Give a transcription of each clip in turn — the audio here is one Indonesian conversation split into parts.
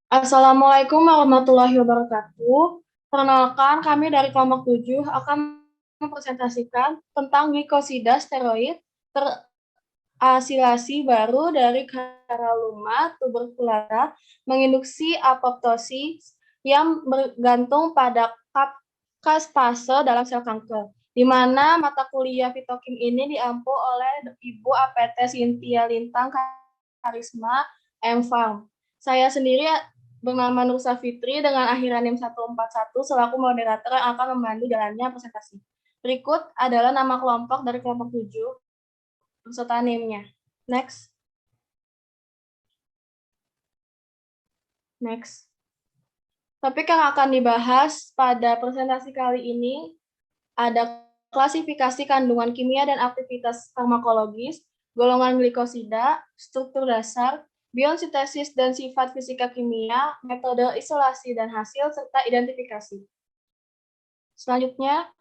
Assalamualaikum warahmatullahi wabarakatuh. Perkenalkan, kami dari kelompok 7 akan mempresentasikan tentang glikosida steroid terasilasi baru dari Caralluma tuberculata menginduksi apoptosis yang bergantung pada caspase dalam sel kanker, di mana mata kuliah fitokim ini diampu oleh Ibu APT Cynthia Lintang Karisma M. Farm. Saya sendiri bernama Nursa Fitri dengan akhiran NIM 141 selaku moderator yang akan membantu jalannya presentasi. Berikut adalah nama kelompok dari kelompok 7 beserta NIM-nya. Next. Next. Topik yang akan dibahas pada presentasi kali ini ada klasifikasi kandungan kimia dan aktivitas farmakologis, golongan glikosida, struktur dasar, biosintesis dan sifat fisika kimia, metode isolasi dan hasil, serta identifikasi. Selanjutnya,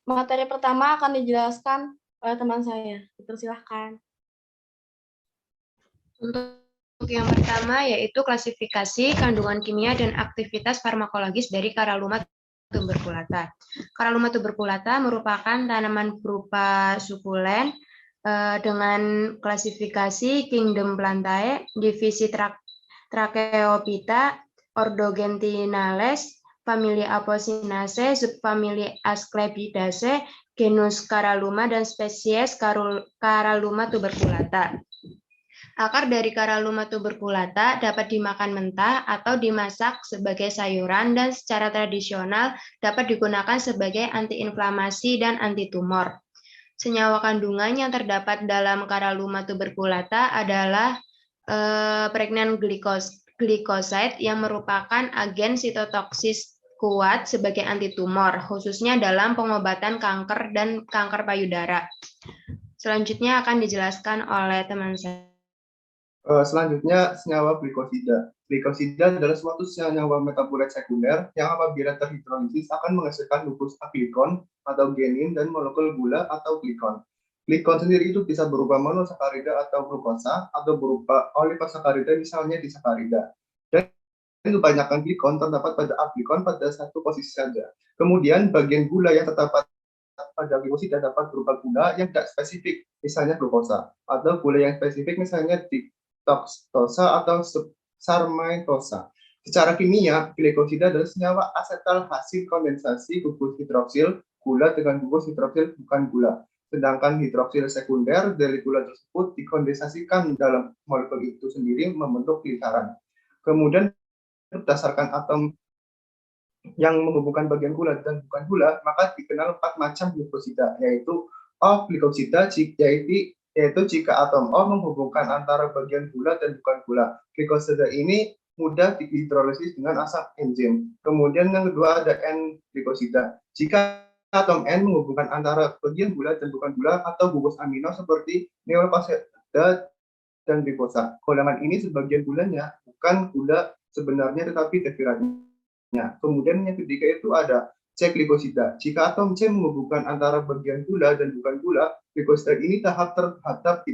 materi pertama akan dijelaskan oleh teman saya. Dipersilahkan. Untuk yang pertama yaitu klasifikasi kandungan kimia dan aktivitas farmakologis dari Caralluma tuberculata. Caralluma tuberculata merupakan tanaman berupa sukulen dengan klasifikasi Kingdom Plantae, divisi Tracheophyta, Ordogentinales, familia Apocynaceae, subfamilia Asclepidaceae, genus Caralluma dan spesies Caralluma tuberculata. Akar dari Caralluma tuberculata dapat dimakan mentah atau dimasak sebagai sayuran dan secara tradisional dapat digunakan sebagai antiinflamasi dan antitumor. Senyawa kandungan yang terdapat dalam Caralluma tuberculata adalah pregnant glycoside yang merupakan agen sitotoksis kuat sebagai antitumor, khususnya dalam pengobatan kanker dan kanker payudara. Selanjutnya akan dijelaskan oleh teman saya. Selanjutnya, senyawa glikosida. Glikosida adalah suatu senyawa metabolit sekunder yang apabila terhidrolisis akan menghasilkan glukosa glikon atau genin dan molekul gula atau glikon. Glikon sendiri itu bisa berupa monosakarida atau glukosa atau berupa oligosakarida misalnya disakarida. Dan kebanyakan glikon terdapat pada aglikon pada satu posisi saja. Kemudian bagian gula yang terdapat pada glikosida dapat berupa gula yang tidak spesifik, misalnya glukosa, atau gula yang spesifik misalnya di tokstosa atau sarmaitosa. Secara kimia, glikosida adalah senyawa asetal hasil kondensasi gugus hidroksil gula dengan gugus hidroksil bukan gula. Sedangkan hidroksil sekunder dari gula tersebut dikondensasikan dalam molekul itu sendiri membentuk lingkaran. Kemudian berdasarkan atom yang menghubungkan bagian gula dan bukan gula, maka dikenal 4 macam glikosida, yaitu O-glikosida, yaitu jika atom O menghubungkan antara bagian gula dan bukan gula. Glikosida ini mudah dihidrolisis dengan asam enzim. Kemudian yang kedua ada N-glikosida. Jika atom N menghubungkan antara bagian gula dan bukan gula atau gugus amino seperti neoplasida dan glifosa. Golongan ini sebagian gulanya bukan gula sebenarnya tetapi derivatnya. Kemudian yang ketiga itu ada C-glikosida. Jika atom C menghubungkan antara bagian gula dan bukan gula, glikosida ini terhadap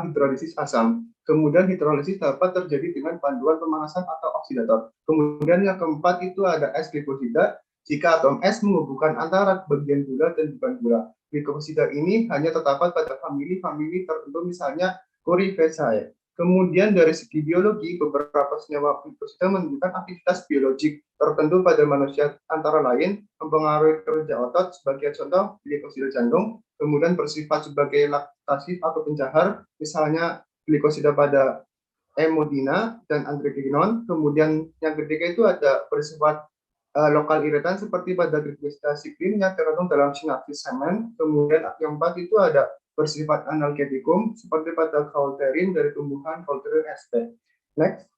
hidrolisis asam. Kemudian hidrolisis dapat terjadi dengan panduan pemanasan atau oksidator. Kemudian yang keempat itu ada S-glikosida. Jika atom S menghubungkan antara bagian gula dan bukan gula, glikosida ini hanya terdapat pada famili-famili tertentu misalnya Coryphaceae. Kemudian dari segi biologi, beberapa senyawa glikosida menunjukkan aktivitas biologik tertentu pada manusia, antara lain mempengaruhi kerja otot sebagai contoh glikosida jantung, kemudian bersifat sebagai laktatif atau pencahar, misalnya glikosida pada emodina dan androgenon. Kemudian yang ketiga itu ada bersifat lokal iritan seperti pada glikosida siklin yang tergantung dalam sinapsis semen. Kemudian yang keempat itu ada bersifat analgetikum seperti pada Cauterin dari tumbuhan Cauterin sp. Next.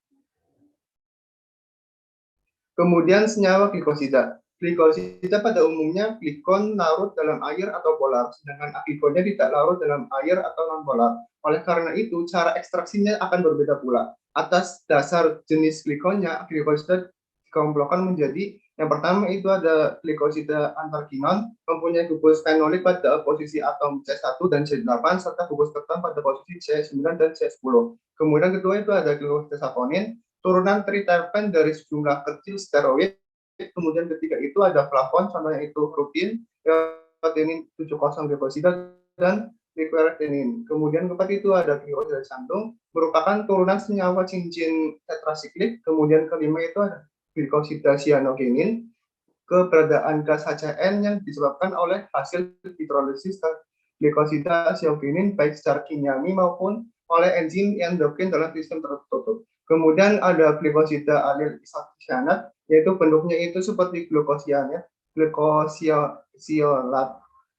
Kemudian senyawa glikosida. Glikosida pada umumnya glikon larut dalam air atau polar, sedangkan aglikonnya tidak larut dalam air atau non-polar. Oleh karena itu, cara ekstraksinya akan berbeda pula. Atas dasar jenis glikonnya, glikosida dikelompokkan menjadi yang pertama itu ada glikosida antarkinon, mempunyai gugus fenolik pada posisi atom C1 dan C8, serta gugus keton pada posisi C9 dan C10. Kemudian kedua itu ada glikosida saponin, turunan triterpen dari sejumlah kecil steroid. Kemudian ketiga itu ada flavon, contohnya itu rutin, kreatinin 70 glukosida, dan liqueretin. Kemudian keempat itu ada glukosida jantung, merupakan turunan senyawa cincin tetrasiklik. Kemudian kelima itu ada glikosida cyanogenin, keberadaan gas HCN yang disebabkan oleh hasil hidrolisis glikosida cyanogenin baik secara kimiawi maupun oleh enzim endokrin dalam sistem tertutup. Kemudian ada glikosida alil isocyanat, yaitu bentuknya itu seperti glukosionat,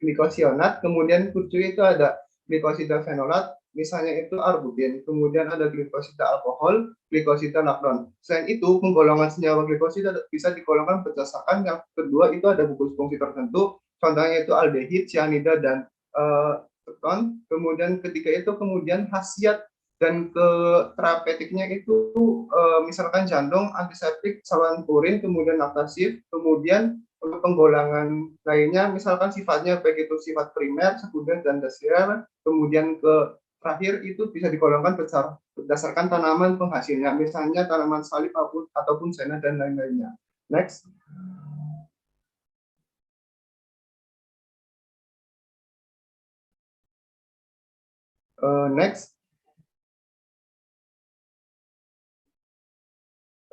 glikosionat. Kemudian kucu itu ada glikosida fenolat, misalnya itu arbutin. Kemudian ada glikosida alkohol, glikosida lakton. Selain itu, penggolongan senyawa glikosida bisa digolongkan berdasarkan yang kedua itu ada gugus fungsi tertentu, contohnya itu aldehid, cyanida, dan keton. Kemudian ketiga itu kemudian khasiat dan ke terapeutiknya itu misalkan jantung, antiseptik, saluran purin, kemudian laktasif. Kemudian untuk penggolongan lainnya misalkan sifatnya baik itu sifat primer, sekunder, dan tersier. Kemudian ke terakhir itu bisa digolongkan berdasarkan tanaman penghasilnya, misalnya tanaman salib ataupun sena dan lain-lainnya. Next. Next.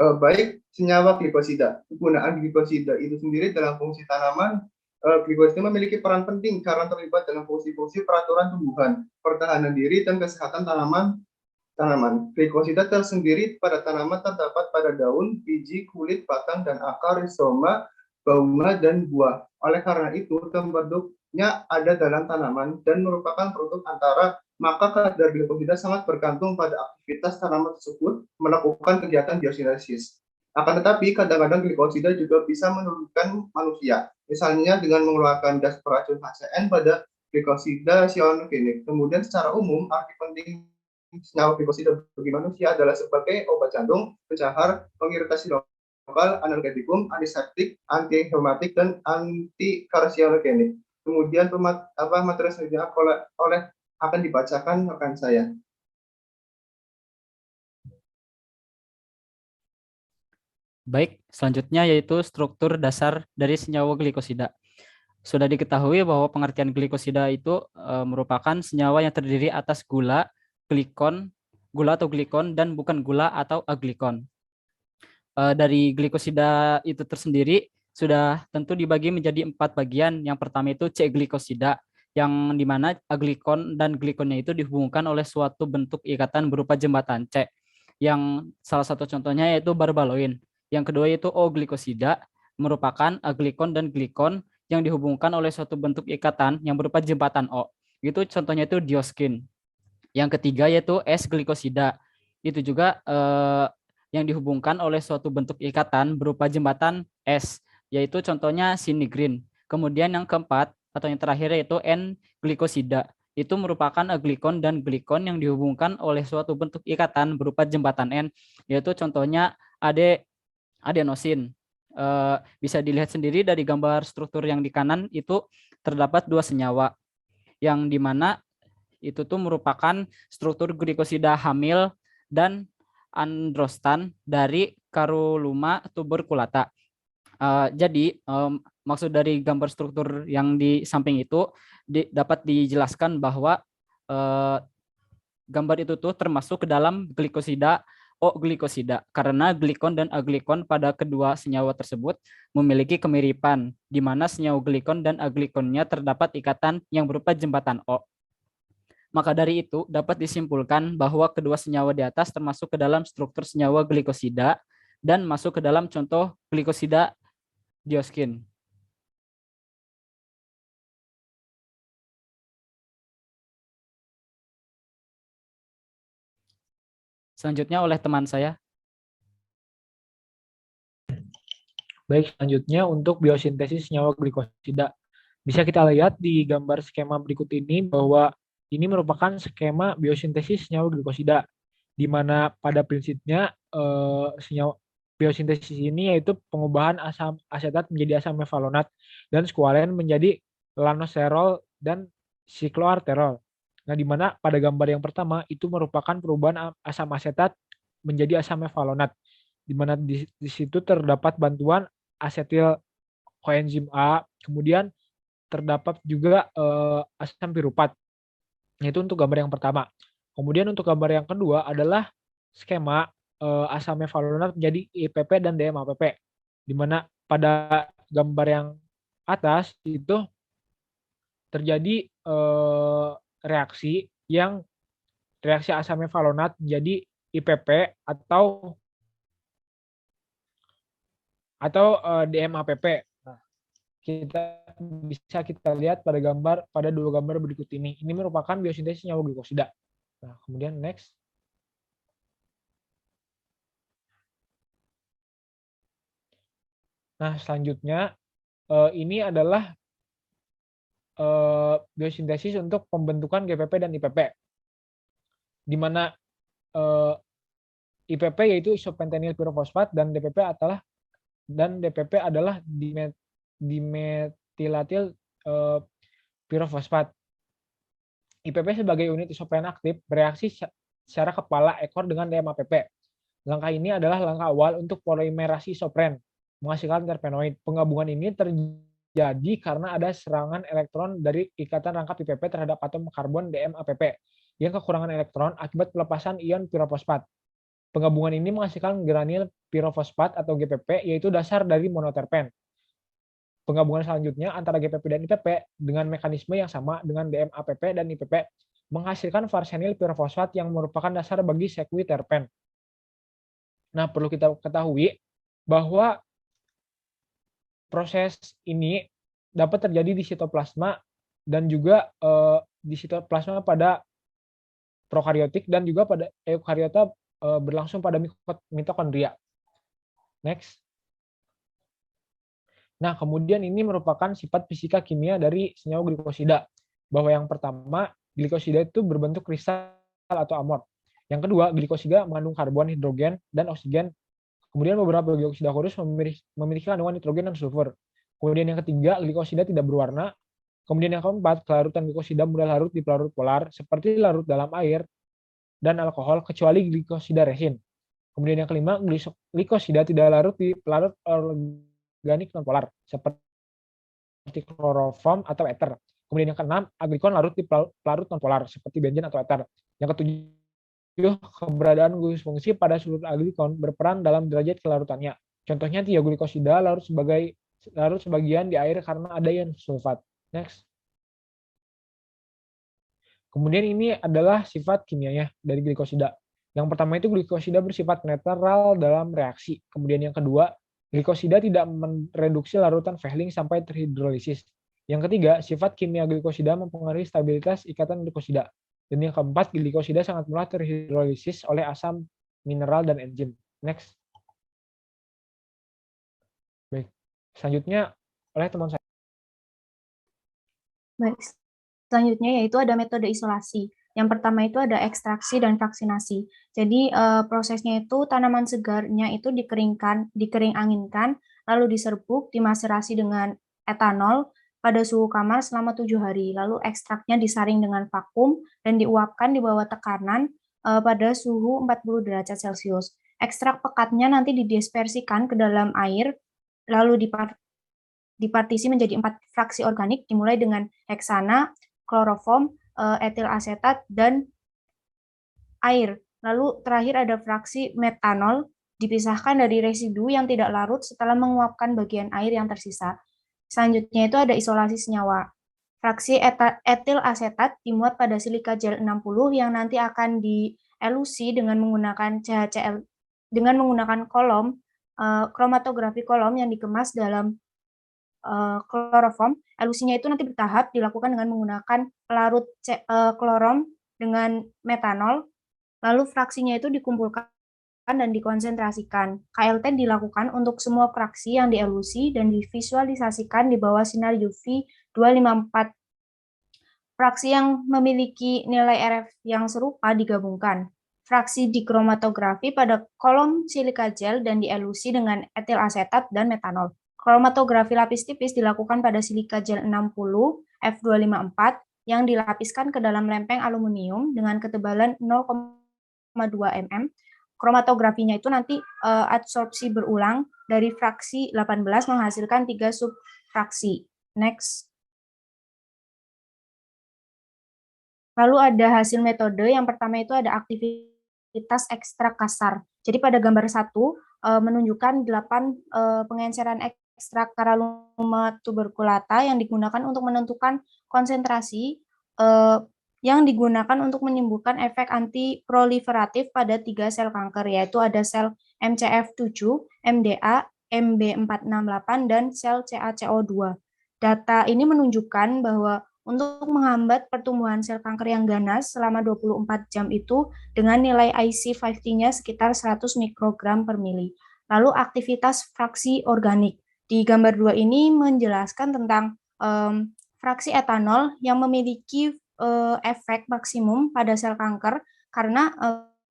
Baik senyawa glikosida. Penggunaan glikosida itu sendiri dalam fungsi tanaman, glikosida memiliki peran penting karena terlibat dalam fungsi-fungsi peraturan tumbuhan, pertahanan diri, dan kesehatan tanaman. Glikosida tersendiri pada tanaman terdapat pada daun, biji, kulit, batang, dan akar, rizoma, bauma, dan buah. Oleh karena itu, terbentuknya ada dalam tanaman dan merupakan produk antara, maka kadar glikosida sangat bergantung pada aktivitas tanaman tersebut melakukan kegiatan biosintesis. Akan tetapi, kadang-kadang glikosida juga bisa menurunkan manusia, misalnya dengan mengeluarkan gas beracun HCN pada glikosida cyanogenik. Kemudian secara umum, arti penting senyawa glikosida bagi manusia adalah sebagai obat jantung, pencahar, pengiritasi lokal, analgetikum, antiseptik, antihematik, dan antikarsiogenik. Kemudian materi selanjutnya akan dibacakan rekan saya. Baik, selanjutnya yaitu struktur dasar dari senyawa glikosida. Sudah diketahui bahwa pengertian glikosida itu merupakan senyawa yang terdiri atas gula atau glikon, dan bukan gula atau aglikon. Dari glikosida itu tersendiri sudah tentu dibagi menjadi 4 bagian. Yang pertama itu C-glikosida, yang dimana aglikon dan glikonnya itu dihubungkan oleh suatu bentuk ikatan berupa jembatan C, yang salah satu contohnya yaitu barbaloin. Yang kedua yaitu O-glikosida, merupakan aglikon dan glikon yang dihubungkan oleh suatu bentuk ikatan yang berupa jembatan O. Itu contohnya itu dioskin. Yang ketiga yaitu S-glikosida, itu juga yang dihubungkan oleh suatu bentuk ikatan berupa jembatan S, yaitu contohnya sinigrin. Kemudian yang keempat atau yang terakhir yaitu N-glikosida, itu merupakan aglikon dan glikon yang dihubungkan oleh suatu bentuk ikatan berupa jembatan N, yaitu contohnya adenosin. Bisa dilihat sendiri dari gambar struktur yang di kanan itu terdapat 2 senyawa, yang dimana itu tuh merupakan struktur glikosida hamil dan androstan dari Caralluma tuberculata. Jadi maksud dari gambar struktur yang di samping itu dapat dijelaskan bahwa gambar itu tuh termasuk ke dalam glikosida O-glikosida, karena glikon dan aglikon pada kedua senyawa tersebut memiliki kemiripan, di mana senyawa glikon dan aglikonnya terdapat ikatan yang berupa jembatan O. Maka dari itu dapat disimpulkan bahwa kedua senyawa di atas termasuk ke dalam struktur senyawa glikosida dan masuk ke dalam contoh glikosida dioskin. Selanjutnya oleh teman saya. Baik, selanjutnya untuk biosintesis senyawa glikosida. Bisa kita lihat di gambar skema berikut ini bahwa ini merupakan skema biosintesis senyawa glikosida, di mana pada prinsipnya senyawa biosintesis ini yaitu pengubahan asam asetat menjadi asam mevalonat dan skualen menjadi lanosterol dan sikloarterol. Nah, di mana pada gambar yang pertama itu merupakan perubahan asam asetat menjadi asam mevalonat. di mana di situ terdapat bantuan asetil koenzim A, kemudian terdapat juga asam piruvat. Itu untuk gambar yang pertama. Kemudian untuk gambar yang kedua adalah skema asam mevalonat menjadi IPP dan DMAPP, di mana pada gambar yang atas itu terjadi reaksi asam mevalonat menjadi IPP atau DMAPP. Nah, bisa kita lihat pada dua gambar berikut ini. Ini merupakan biosintesis senyawa glikosida. Nah, kemudian next. Nah, selanjutnya ini adalah biosintesis untuk pembentukan GPP dan IPP, di mana IPP yaitu isopentenyl pirofosfat dan DPP adalah dimetilatil pirofosfat. IPP sebagai unit isopen aktif bereaksi secara kepala ekor dengan DMAPP. Langkah ini adalah langkah awal untuk polimerasi isopren menghasilkan terpenoid. Penggabungan ini terjadi karena ada serangan elektron dari ikatan rangkap IPP terhadap atom karbon DMAPP yang kekurangan elektron akibat pelepasan ion pirofosfat. Penggabungan ini menghasilkan granil pirofosfat atau GPP, yaitu dasar dari monoterpen. Penggabungan selanjutnya antara GPP dan IPP dengan mekanisme yang sama dengan DMAPP dan IPP menghasilkan varsenil pirofosfat yang merupakan dasar bagi sekwi-terpen. Nah, perlu kita ketahui bahwa proses ini dapat terjadi di sitoplasma dan juga di sitoplasma pada prokariotik dan juga pada eukariota berlangsung pada mitokondria. Next. Nah, kemudian ini merupakan sifat fisika kimia dari senyawa glikosida. Bahwa yang pertama, glikosida itu berbentuk kristal atau amor. Yang kedua, glikosida mengandung karbon, hidrogen, dan oksigen. Kemudian beberapa glikosida khusus memiliki kandungan nitrogen dan sulfur. Kemudian yang ketiga, glikosida tidak berwarna. Kemudian yang keempat, kelarutan glikosida mudah larut di pelarut polar, seperti larut dalam air dan alkohol, kecuali glikosida resin. Kemudian yang kelima, glikosida tidak larut di pelarut organik nonpolar, seperti kloroform atau ether. Kemudian yang keenam, aglikon larut di pelarut nonpolar, seperti benzen atau ether. Yang ketujuh, keberadaan gugus fungsi pada seluruh aglikon berperan dalam derajat kelarutannya. Contohnya tioglikosida larut sebagian di air karena ada ion sulfat. Next. Kemudian ini adalah sifat kimianya dari glikosida. Yang pertama itu glikosida bersifat netral dalam reaksi. Kemudian yang kedua, glikosida tidak mereduksi larutan Fehling sampai terhidrolisis. Yang ketiga, sifat kimia glikosida mempengaruhi stabilitas ikatan glikosida. Dan yang keempat, glikosida sangat mudah terhidrolisis oleh asam mineral dan enzim. Next. Baik. Selanjutnya oleh teman saya. Baik. Selanjutnya yaitu ada metode isolasi. Yang pertama itu ada ekstraksi dan vaksinasi. Jadi prosesnya itu tanaman segarnya itu dikering anginkan, lalu diserbuk, dimaserasi dengan etanol pada suhu kamar selama 7 hari. Lalu ekstraknya disaring dengan vakum dan diuapkan di bawah tekanan pada suhu 40 derajat Celcius. Ekstrak pekatnya nanti didispersikan ke dalam air, lalu dipartisi menjadi 4 fraksi organik, dimulai dengan heksana, kloroform, etil asetat, dan air. Lalu terakhir ada fraksi metanol, dipisahkan dari residu yang tidak larut setelah menguapkan bagian air yang tersisa. Selanjutnya itu ada isolasi senyawa. Fraksi etil asetat dimuat pada silika gel 60 yang nanti akan dielusi dengan menggunakan CHCl dengan menggunakan kromatografi kolom yang dikemas dalam kloroform. Elusinya itu nanti bertahap dilakukan dengan menggunakan pelarut klorom dengan metanol. Lalu fraksinya itu dikumpulkan dan dikonsentrasikan. KLT dilakukan untuk semua fraksi yang dielusi dan divisualisasikan di bawah sinar UV 254. Fraksi yang memiliki nilai RF yang serupa digabungkan. Fraksi dikromatografi pada kolom silika gel dan dielusi dengan etil asetat dan metanol. Kromatografi lapis tipis dilakukan pada silika gel 60 F254 yang dilapiskan ke dalam lempeng aluminium dengan ketebalan 0,2 mm. kromatografinya itu nanti adsorpsi berulang dari fraksi 18 menghasilkan 3 subfraksi. Next. Lalu ada hasil metode, yang pertama itu ada aktivitas ekstrak kasar. Jadi pada gambar 1 menunjukkan 8 pengenceran ekstrak Caralluma tuberculata yang digunakan untuk menentukan konsentrasi yang digunakan untuk menimbulkan efek antiproliferatif pada 3 sel kanker, yaitu ada sel MCF7, MDA, MB468, dan sel CaCO2. Data ini menunjukkan bahwa untuk menghambat pertumbuhan sel kanker yang ganas selama 24 jam itu dengan nilai IC50-nya sekitar 100 mikrogram per mili. Lalu aktivitas fraksi organik. Di gambar 2 ini menjelaskan tentang fraksi etanol yang memiliki efek maksimum pada sel kanker karena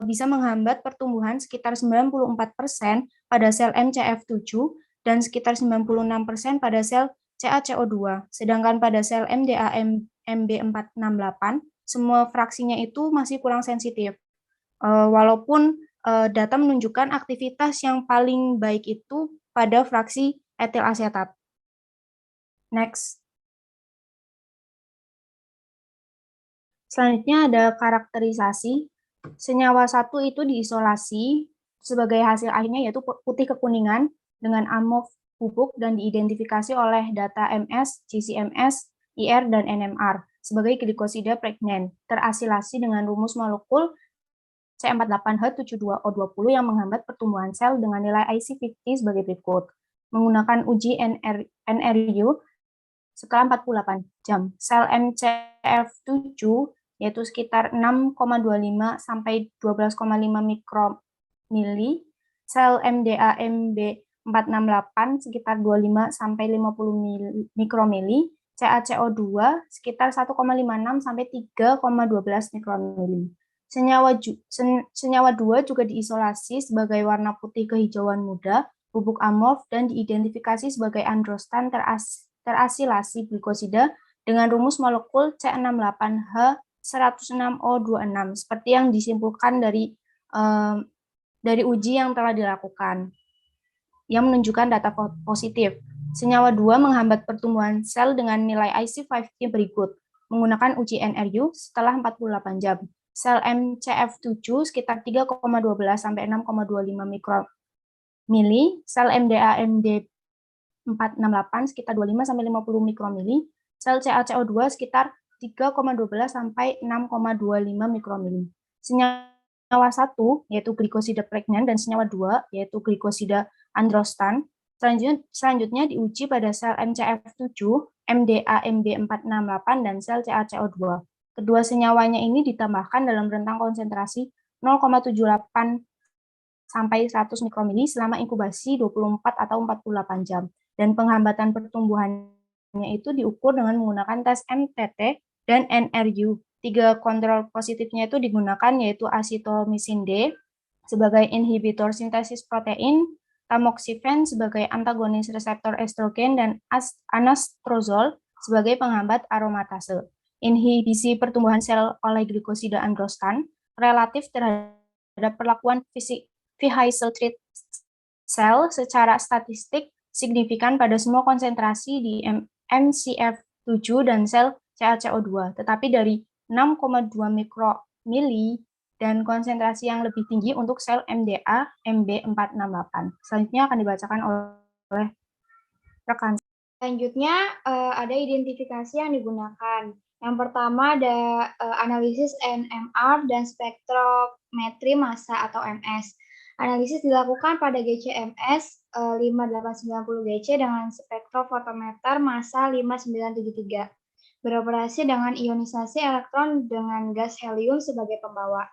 bisa menghambat pertumbuhan sekitar 94% pada sel MCF7 dan sekitar 96% pada sel CaCO2. Sedangkan pada sel MDA MB468 semua fraksinya itu masih kurang sensitif. Walaupun data menunjukkan aktivitas yang paling baik itu pada fraksi etil asetat. Next. Selanjutnya ada karakterisasi. Senyawa 1 itu diisolasi sebagai hasil akhirnya yaitu putih kekuningan dengan amov bubuk dan diidentifikasi oleh data MS, GCMS, IR, dan NMR sebagai glikosida pregnan terasilasi dengan rumus molekul C48H72O20 yang menghambat pertumbuhan sel dengan nilai IC50 sebagai berikut. Menggunakan uji NRU setelah 48 jam. Sel MCF7 yaitu sekitar 6,25 sampai 12,5 mikromili, sel MDA MB468 sekitar 25 sampai 50 mikromili, CaCO2 sekitar 1,56 sampai 3,12 mikromili. Senyawa 2 juga diisolasi sebagai warna putih kehijauan muda, bubuk amorf, dan diidentifikasi sebagai androstan terasilasi glikosida dengan rumus molekul C68H106O26 seperti yang disimpulkan dari uji yang telah dilakukan yang menunjukkan data positif. Senyawa 2 menghambat pertumbuhan sel dengan nilai IC50 berikut menggunakan uji NRU setelah 48 jam. Sel MCF7 sekitar 3,12 sampai 6,25 mikromili, sel MDA MD468 sekitar 25 sampai 50 mikromili, sel CaCO2 sekitar 3,12 sampai 6,25 mikromili. Senyawa 1 yaitu glikosida pregnan dan senyawa 2 yaitu glikosida androstan selanjutnya diuji pada sel MCF7, MDA MB468 dan sel CaCO2. Kedua senyawanya ini ditambahkan dalam rentang konsentrasi 0,78 sampai 100 mikromili selama inkubasi 24 atau 48 jam. Dan penghambatan pertumbuhannya itu diukur dengan menggunakan tes MTT dan NRU. 3 kontrol positifnya itu digunakan yaitu acetomisin D sebagai inhibitor sintesis protein, tamoxifen sebagai antagonis reseptor estrogen, dan anastrozol sebagai penghambat aromatase. Inhibisi pertumbuhan sel oleh glikosida androstan relatif terhadap perlakuan vehicle treat sel secara statistik signifikan pada semua konsentrasi di MCF7 dan sel CaCO2, tetapi dari 6,2 mikromili dan konsentrasi yang lebih tinggi untuk sel MDA MB468. Selanjutnya akan dibacakan oleh rekan. Selanjutnya ada identifikasi yang digunakan. Yang pertama ada analisis NMR dan spektrometri massa atau MS. Analisis dilakukan pada GCMS 5890 GC dengan spektrofotometer massa 5973. Beroperasi dengan ionisasi elektron dengan gas helium sebagai pembawa.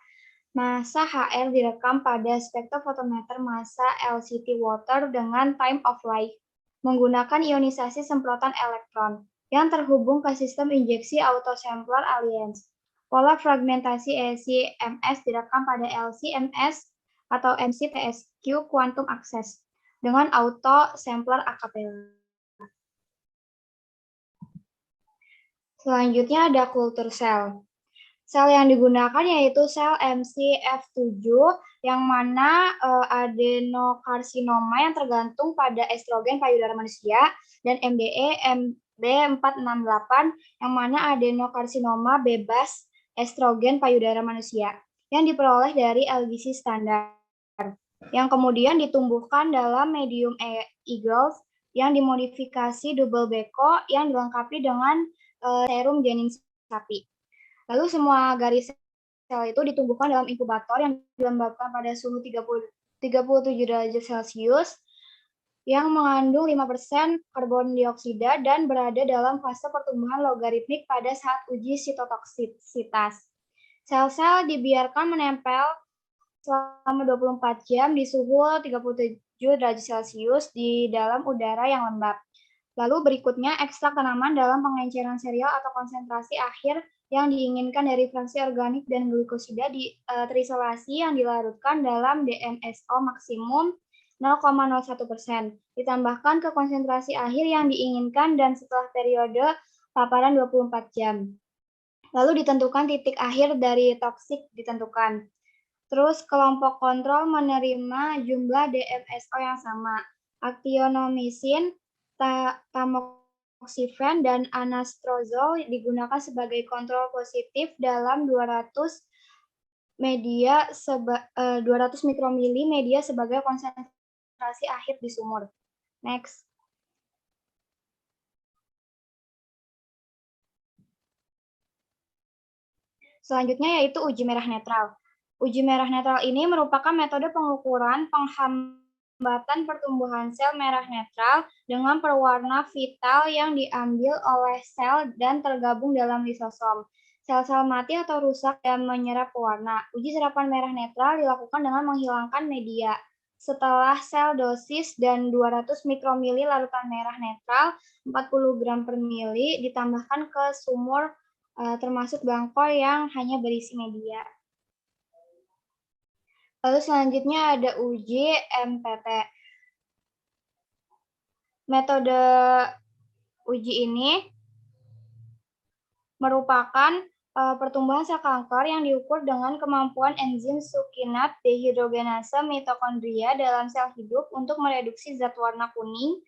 Massa HR direkam pada spektrofotometer massa LCT water dengan time of life menggunakan ionisasi semprotan elektron yang terhubung ke sistem injeksi autosampler Alliance. Pola fragmentasi LC-MS direkam pada LC-MS atau MC-TSQ Quantum Access dengan auto sampler acapella. Selanjutnya ada kultur sel. Sel yang digunakan yaitu sel MCF7 yang mana adenokarsinoma yang tergantung pada estrogen payudara manusia, dan MDE MD468 yang mana adenokarsinoma bebas estrogen payudara manusia yang diperoleh dari LBC standar, yang kemudian ditumbuhkan dalam medium Eagles yang dimodifikasi double beko yang dilengkapi dengan serum janin sapi. Lalu semua garis sel itu ditumbuhkan dalam inkubator yang dilembabkan pada suhu 37 derajat Celcius yang mengandung 5% karbon dioksida dan berada dalam fase pertumbuhan logaritmik pada saat uji sitotoksisitas. Sel-sel dibiarkan menempel selama 24 jam di suhu 37 derajat Celcius di dalam udara yang lembab. Lalu berikutnya ekstrak tanaman dalam pengenceran serial atau konsentrasi akhir yang diinginkan dari fraksi organik dan glikosida terisolasi yang dilarutkan dalam DMSO maksimum 0,01%. Ditambahkan ke konsentrasi akhir yang diinginkan dan setelah periode paparan 24 jam. Lalu ditentukan titik akhir dari toksik ditentukan. Terus kelompok kontrol menerima jumlah DMSO yang sama. Actionomycin, tamoxifen, dan anastrozol digunakan sebagai kontrol positif dalam 200 mikromili media sebagai konsentrasi akhir di sumur. Next. Selanjutnya yaitu uji merah netral. Uji merah netral ini merupakan metode pengukuran penghambatan pertumbuhan sel merah netral dengan pewarna vital yang diambil oleh sel dan tergabung dalam lisosom. Sel-sel mati atau rusak dan menyerap pewarna. Uji serapan merah netral dilakukan dengan menghilangkan media. Setelah sel dosis dan 200 mikromili larutan merah netral 40 gram per mili ditambahkan ke sumur termasuk bangkol yang hanya berisi media. Lalu selanjutnya ada uji MPT. Metode uji ini merupakan pertumbuhan sel kanker yang diukur dengan kemampuan enzim sukinat dehidrogenase mitokondria dalam sel hidup untuk mereduksi zat warna kuning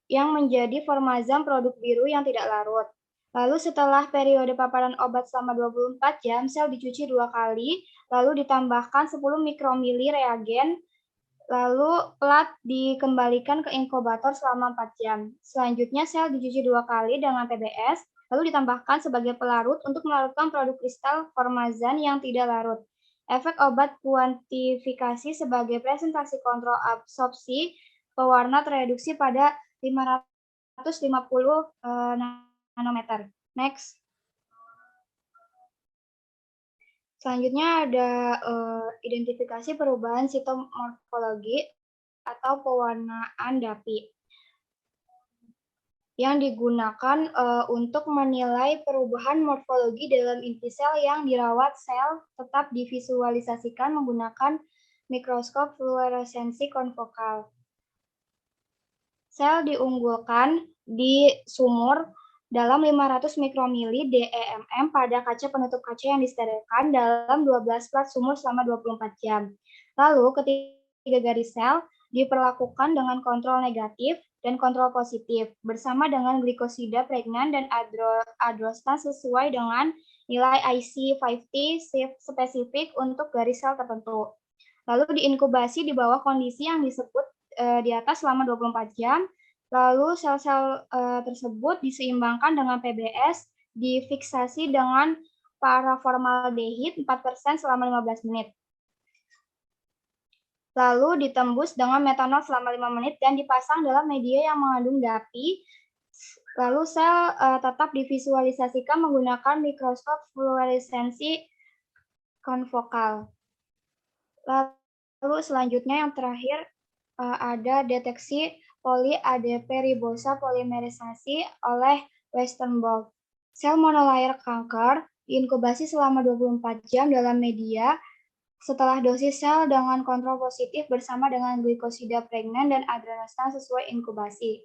yang menjadi formazam produk biru yang tidak larut. Lalu setelah periode paparan obat selama 24 jam, sel dicuci 2 kali, lalu ditambahkan 10 mikromili reagen, lalu plat dikembalikan ke inkubator selama 4 jam. Selanjutnya sel dicuci 2 kali dengan PBS, lalu ditambahkan sebagai pelarut untuk melarutkan produk kristal formazan yang tidak larut. Efek obat kuantifikasi sebagai presentasi kontrol absorpsi pewarna tereduksi pada 550 nanometer. Next. Selanjutnya ada identifikasi perubahan sitomorfologi atau pewarnaan DAPI yang digunakan untuk menilai perubahan morfologi dalam inti sel yang dirawat. Sel tetap divisualisasikan menggunakan mikroskop fluoresensi konfokal. Sel diunggulkan di sumur dalam 500 mikromili DEMM pada kaca penutup kaca yang disterilkan dalam 12 plat sumur selama 24 jam. Lalu ketiga garis sel diperlakukan dengan kontrol negatif dan kontrol positif bersama dengan glikosida pregnan dan adrostan sesuai dengan nilai IC50 spesifik untuk garis sel tertentu. Lalu diinkubasi di bawah kondisi yang disebut di atas selama 24 jam. Lalu sel-sel tersebut diseimbangkan dengan PBS, difiksasi dengan paraformaldehid 4% selama 15 menit. Lalu ditembus dengan metanol selama 5 menit dan dipasang dalam media yang mengandung DAPI. Lalu sel tetap divisualisasikan menggunakan mikroskop fluoresensi konfokal. Lalu selanjutnya yang terakhir ada deteksi poly-ADP ribosa polimerisasi oleh Western blot. Sel monolayer kanker diinkubasi selama 24 jam dalam media setelah dosis sel dengan kontrol positif bersama dengan glikosida pregnan dan adrenostan sesuai inkubasi.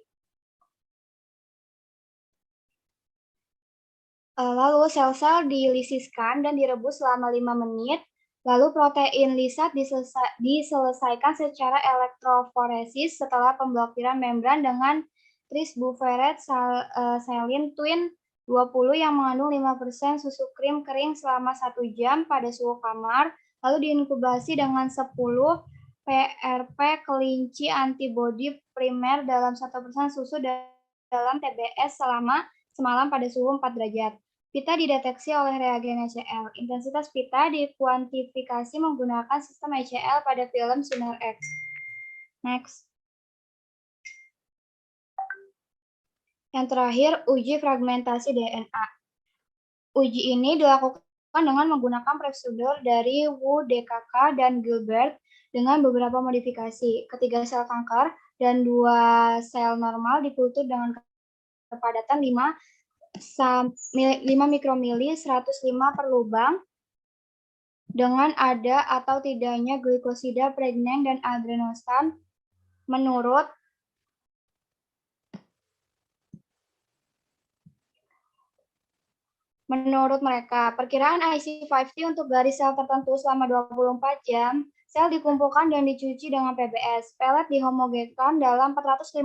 Lalu sel-sel dilisiskan dan direbus selama 5 menit. Lalu protein lisat diselesaikan secara elektroforesis setelah pemblokiran membran dengan trisbuferet salin twin 20 yang mengandung 5% susu krim kering selama 1 jam pada suhu kamar, lalu diinkubasi dengan 10 PRP kelinci antibodi primer dalam 1% susu dalam TBS selama semalam pada suhu 4 derajat. Pita dideteksi oleh reagen ECL. Intensitas pita dikuantifikasi menggunakan sistem ECL pada film sinar X. Next. Yang terakhir, uji fragmentasi DNA. Uji ini dilakukan dengan menggunakan prosedur dari Wu, DKK, dan Gilbert dengan beberapa modifikasi. Ketiga sel kanker dan 2 sel normal dikultur dengan kepadatan 5 mikromili 105 per lubang dengan ada atau tidaknya glikosida, pregnen, dan adrenosan menurut mereka. Perkiraan IC50 untuk garis sel tertentu selama 24 jam, sel dikumpulkan dan dicuci dengan PBS. Pelet dihomogenkan dalam 450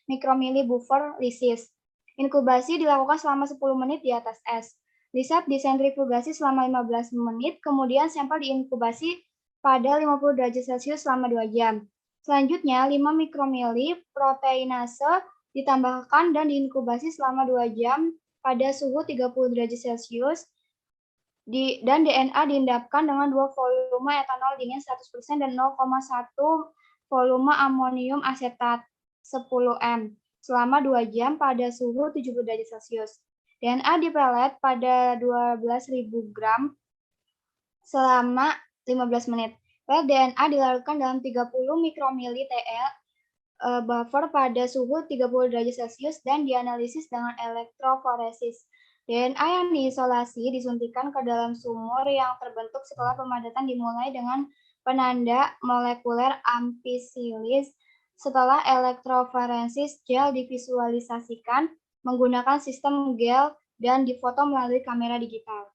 mikromili buffer lysis. Inkubasi dilakukan selama 10 menit di atas es. Lisat disentrifugasi selama 15 menit, kemudian sampel diinkubasi pada 50 derajat Celcius selama 2 jam. Selanjutnya, 5 mikromili proteinase ditambahkan dan diinkubasi selama 2 jam pada suhu 30 derajat Celcius, dan DNA diendapkan dengan 2 volume etanol dingin 100% dan 0,1 volume amonium asetat 10 m selama 2 jam pada suhu 70 derajat Celcius. DNA dipelet pada 12.000 gram selama 15 menit. Pelet DNA dilarutkan dalam 30 mikromili TL buffer pada suhu 30 derajat Celcius dan dianalisis dengan elektroforesis. DNA yang diisolasi disuntikan ke dalam sumur yang terbentuk setelah pemadatan dimulai dengan penanda molekuler ampicillin. Setelah elektroforesis, gel divisualisasikan menggunakan sistem gel dan difoto melalui kamera digital.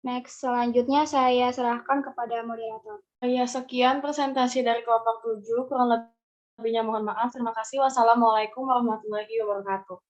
Next, selanjutnya saya serahkan kepada moderator. Ya, sekian presentasi dari kelompok 7. Kurang lebihnya mohon maaf. Terima kasih. Wassalamualaikum warahmatullahi wabarakatuh.